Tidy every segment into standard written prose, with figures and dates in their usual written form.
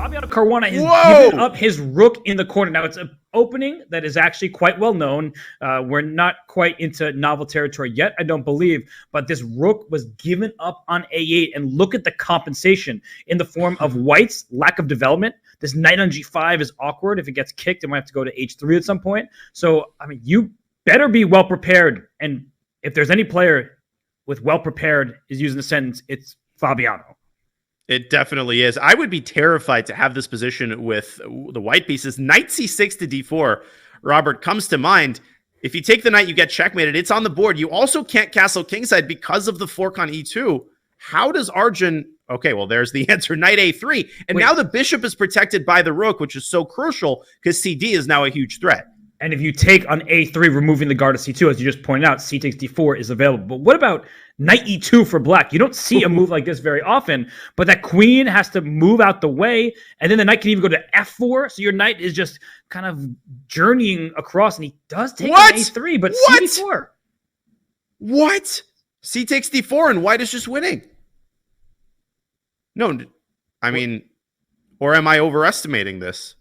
Fabiano Caruana has given up his rook in the corner. Now, it's an opening that is actually quite well known. We're not quite into novel territory yet, I don't believe. But this rook was given up on a8. And look at the compensation in the form of white's lack of development. This knight on g5 is awkward. If it gets kicked, it might have to go to h3 at some point. So, I mean, you better be well prepared. And if there's any player with well prepared is using the sentence, it's Fabiano. It definitely is. I would be terrified to have this position with the white pieces. Knight c6 to d4, Robert, comes to mind. If you take the knight, you get checkmated. It's on the board. You also can't castle kingside because of the fork on e2. How does Arjun... Okay, well, there's the answer. Knight a3. And now the bishop is protected by the rook, which is so crucial because cd is now a huge threat. And if you take on a3, removing the guard of c2, as you just pointed out, c takes d4 is available. But what about knight e2 for black? You don't see a move like this very often, but that queen has to move out the way, and then the knight can even go to f4, so your knight is just kind of journeying across, and he does take on a3, but c4. What? C takes d4, and white is just winning. No, I mean, or am I overestimating this?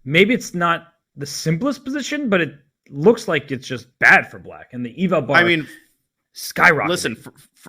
Maybe it's not the simplest position, but it looks like it's just bad for black. And the eval bar, I mean, skyrocketed. Listen,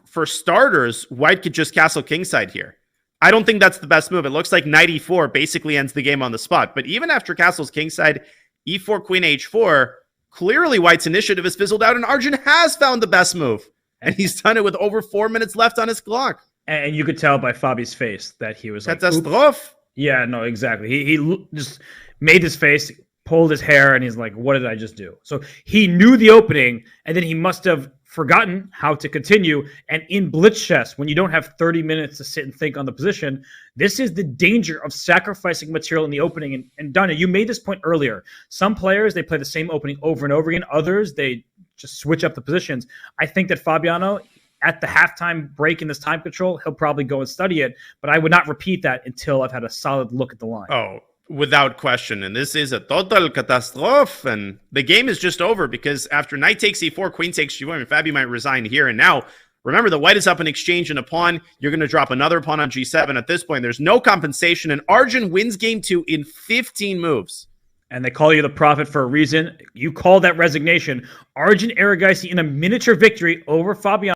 for starters, white could just castle kingside here. I don't think that's the best move. It looks like knight e4 basically ends the game on the spot. But even after castles kingside, e4, queen h4, clearly white's initiative has fizzled out, and Arjun has found the best move. And he's done it with over 4 minutes left on his clock. And you could tell by Fabi's face that he was like, catastrophe. Yeah, no, exactly. He just made his face, pulled his hair, and he's like, what did I just do? So he knew the opening, and then he must have forgotten how to continue. And in blitz chess, when you don't have 30 minutes to sit and think on the position, this is the danger of sacrificing material in the opening. And Danya, you made this point earlier. Some players, they play the same opening over and over again. Others, they just switch up the positions. I think that Fabiano, at the halftime break in this time control, he'll probably go and study it. But I would not repeat that until I've had a solid look at the line. Oh, without question. And this is a total catastrophe. And the game is just over because after knight takes e4, queen takes g1, I mean, Fabi might resign here. And now, remember, the white is up in exchange and a pawn. You're going to drop another pawn on g7. At this point, there's no compensation. And Arjun wins game 2 in 15 moves. And they call you the prophet for a reason. You call that resignation. Arjun Erigaisi in a miniature victory over Fabiano.